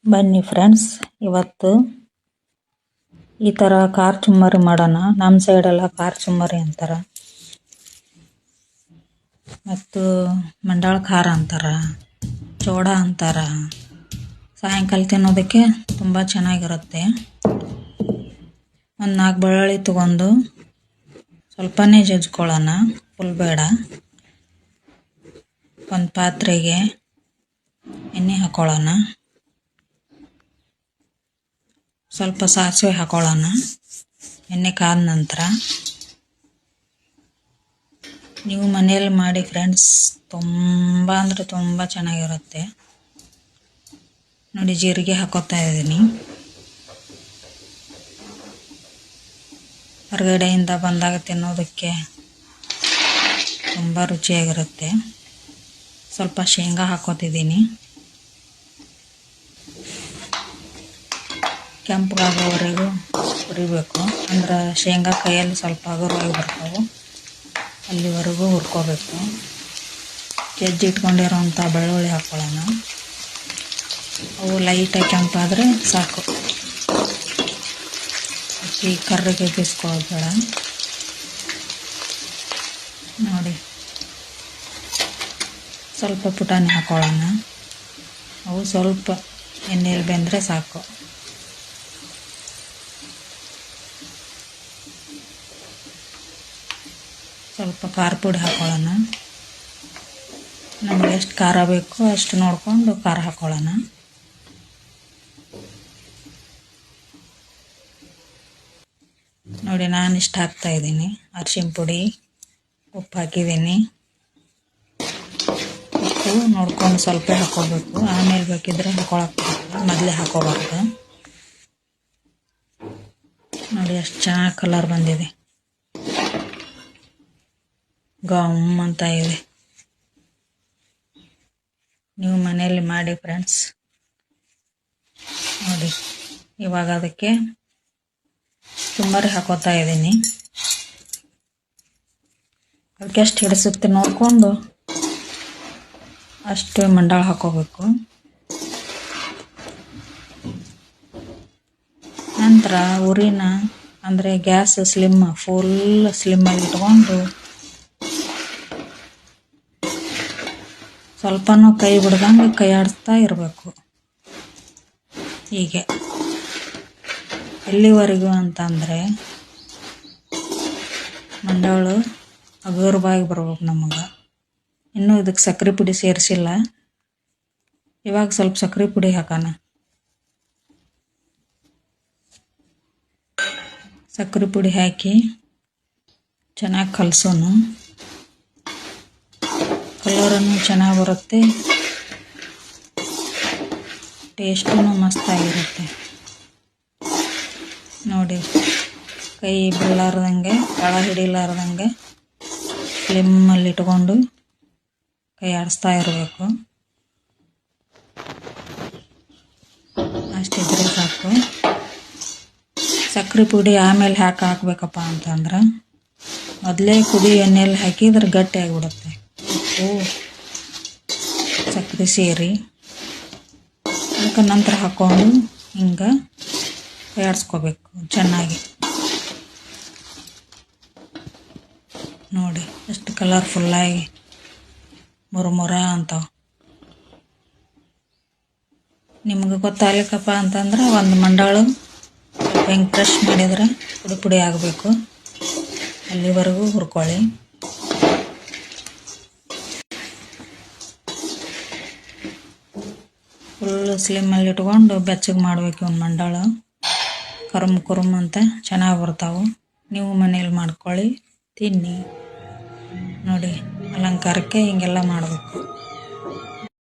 ಬನ್ನಿ ಫ್ರೆಂಡ್ಸ್, ಇವತ್ತು ಈ ಥರ ಖಾರ ಚುಮ್ಮರಿ ಮಾಡೋಣ. ನಮ್ಮ ಸೈಡೆಲ್ಲ ಖಾರ ಚುಮ್ಮರಿ ಅಂತಾರೆ, ಮತ್ತು ಮಂಡಾಳ ಖಾರ ಅಂತಾರೆ, ಚೋಡ ಅಂತಾರೆ. ಸಾಯಂಕಾಲ ತಿನ್ನೋದಕ್ಕೆ ತುಂಬ ಚೆನ್ನಾಗಿರುತ್ತೆ. ಒಂದು 4 ಬೆಳ್ಳುಳ್ಳಿ ತಗೊಂಡು ಸ್ವಲ್ಪನೇ ಜಜ್ಕೊಳ್ಳೋಣ, ಫುಲ್ ಬೇಡ. ಒಂದು ಪಾತ್ರೆಗೆ ಎಣ್ಣೆ ಹಾಕೊಳ್ಳೋಣ, ಸ್ವಲ್ಪ ಸಾಸಿವೆ ಹಾಕೊಳ್ಳೋಣ. ಎಣ್ಣೆ ಕಾದ ನಂತರ ನೀವು ಮನೆಯಲ್ಲಿ ಮಾಡಿ ಫ್ರೆಂಡ್ಸ್, ತುಂಬ ಅಂದರೆ ತುಂಬ ಚೆನ್ನಾಗಿರುತ್ತೆ. ನೋಡಿ, ಜೀರಿಗೆ ಹಾಕೋತಾ ಇದ್ದೀನಿ. ಹೊರಗಡೆಯಿಂದ ಬಂದಾಗ ತಿನ್ನೋದಕ್ಕೆ ತುಂಬ ರುಚಿಯಾಗಿರುತ್ತೆ. ಸ್ವಲ್ಪ ಶೇಂಗಾ ಹಾಕೋತಿದ್ದೀನಿ. ಕೆಂಪಗಾಗೋವರೆಗೂ ಹುರಿಬೇಕು, ಅಂದ್ರೆ ಶೇಂಗಾ ಕೈಯಲ್ಲಿ ಸ್ವಲ್ಪ ಹಗುರವಾಗಿ ಬರ್ತಾವೆ, ಅಲ್ಲಿವರೆಗೂ ಹುರ್ಕೋಬೇಕು. ಇಟ್ಕೊಂಡಿರೋಂಥ ಬೆಳ್ಳುಳ್ಳಿ ಹಾಕ್ಕೊಳ್ಳೋಣ. ಅವು ಲೈಟಾಗಿ ಕೆಂಪಾದರೆ ಸಾಕು, ಈ ಕರ್ರಿಗೆ ಬೀಸ್ಕೊಳ್ಳೋದು ಬೇಡ. ನೋಡಿ, ಸ್ವಲ್ಪ ಪುಟಾಣಿ ಹಾಕ್ಕೊಳ್ಳೋಣ. ಅವು ಸ್ವಲ್ಪ ಎಣ್ಣೆಯಲ್ಲಿ ಬೆಂದರೆ ಸಾಕು. ಸ್ವಲ್ಪ ಖಾರ ಪುಡಿ ಹಾಕ್ಕೊಳ್ಳೋಣ. ನಮಗೆ ಎಷ್ಟು ಖಾರ ಬೇಕು ಅಷ್ಟು ನೋಡಿಕೊಂಡು ಖಾರ ಹಾಕ್ಕೊಳ್ಳೋಣ. ನೋಡಿ, ನಾನು ಇಷ್ಟು ಹಾಕ್ತಾಯಿದ್ದೀನಿ. ಅರಿಶಿನ ಪುಡಿ, ಉಪ್ಪು ಹಾಕಿದ್ದೀನಿ. ಉಪ್ಪು ನೋಡ್ಕೊಂಡು ಸ್ವಲ್ಪ ಹಾಕ್ಕೋಬೇಕು, ಆಮೇಲೆ ಬೇಕಿದ್ರೆ ಹಾಕ್ಕೊಳಕ್ಕೆ ಮೊದಲೇ ಹಾಕ್ಕೋಬಾರ್ದು. ನೋಡಿ, ಎಷ್ಟು ಚೆನ್ನಾಗಿ ಕಲರ್ ಬಂದಿದೆ, ಗಮ್ ಅಂತ ಇದೆ. ನೀವು ಮನೆಯಲ್ಲಿ ಮಾಡಿ ಫ್ರೆಂಡ್ಸ್. ನೋಡಿ, ಇವಾಗ ಅದಕ್ಕೆ ಚುಮ್ಮರಿ ಹಾಕೋತಾ ಇದ್ದೀನಿ. ಅದಕ್ಕೆ ಎಷ್ಟು ಹಿಡಿಸುತ್ತೆ ನೋಡಿಕೊಂಡು ಅಷ್ಟು ಮಂಡಾಳ ಹಾಕೋಬೇಕು. ನಂತರ ಉರಿನ ಅಂದರೆ ಗ್ಯಾಸ್ ಫುಲ್ ಸ್ಲಿಮ್ಮಲ್ಲಿ ಇಟ್ಕೊಂಡು ಸ್ವಲ್ಪನೂ ಕೈ ಬಿಡ್ದಂಗೆ ಕೈ ಆಡಿಸ್ತಾ ಇರಬೇಕು. ಹೀಗೆ ಎಲ್ಲಿವರೆಗೂ ಅಂತಂದರೆ ಮಂಡಾಳು ಹಗುರವಾಗಿ ಬರ್ಬೇಕು ನಮಗೆ. ಇನ್ನೂ ಇದಕ್ಕೆ ಸಕ್ಕರೆ ಪುಡಿ ಸೇರಿಸಿಲ್ಲ. ಇವಾಗ ಸ್ವಲ್ಪ ಸಕ್ಕರೆ ಪುಡಿ ಹಾಕೋಣ. ಸಕ್ಕರೆ ಪುಡಿ ಹಾಕಿ ಚೆನ್ನಾಗಿ ಕಲಸೋಣ. ಕಲರನ್ನು ಚೆನ್ನಾಗಿ ಬರುತ್ತೆ, ಟೇಸ್ಟೂ ಮಸ್ತಾಗಿರುತ್ತೆ. ನೋಡಿ, ಕೈ ಬಿಡಲಾರ್ದಂಗೆ, ತಳ ಹಿಡಿಲಾರ್ದಂಗೆ ಸ್ಲಿಮ್ಮಲ್ಲಿ ಇಟ್ಕೊಂಡು ಕೈ ಆಡಿಸ್ತಾ ಇರಬೇಕು. ಅಷ್ಟಿದ್ರೆ ಸಾಕು. ಸಕ್ಕರೆ ಪುಡಿ ಆಮೇಲೆ ಹಾಕಬೇಕಪ್ಪ ಅಂತಂದ್ರೆ ಮೊದಲೇ ಕುದಿ ಎಣ್ಣೆಯಲ್ಲಿ ಹಾಕಿದ್ರೆ ಗಟ್ಟಿ ಆಗಿಬಿಡುತ್ತೆ. ಉಪ್ಪು ಸಕ್ಕರೆ ಸೇರಿ ಅದಕ್ಕೆ ನಂತರ ಹಾಕ್ಕೊಂಡು ಹಿಂಗೆ ಆಡಿಸ್ಕೋಬೇಕು ಚೆನ್ನಾಗಿ. ನೋಡಿ, ಎಷ್ಟು ಕಲರ್ಫುಲ್ಲಾಗಿ ಮುರುಮುರ ಅಂತಾವೆ. ನಿಮಗೆ ಗೊತ್ತಾಗಲಿಕ್ಕಪ್ಪ ಅಂತಂದ್ರೆ ಒಂದು ಮಂಡಾಳು ಸ್ವಲ್ಪ ಹಿಂಗೆ ಕ್ರಷ್ ಮಾಡಿದ್ರೆ ಪುಡಿ ಪುಡಿ ಆಗಬೇಕು, ಅಲ್ಲಿವರೆಗೂ ಹುರ್ಕೊಳ್ಳಿ. ಫುಲ್ ಸ್ಲಿಮ್ಮಲ್ಲಿ ಇಟ್ಕೊಂಡು ಬೆಚ್ಚಗೆ ಮಾಡಬೇಕು. ಒಂದು ಮಂಡಾಳು ಕುರುಮ್ ಅಂತ ಚೆನ್ನಾಗಿ ಬರ್ತಾವೆ. ನೀವು ಮನೇಲಿ ಮಾಡ್ಕೊಳ್ಳಿ, ತಿನ್ನಿ. ನೋಡಿ, ಅಲಂಕಾರಕ್ಕೆ ಹಿಂಗೆಲ್ಲ ಮಾಡಬೇಕು.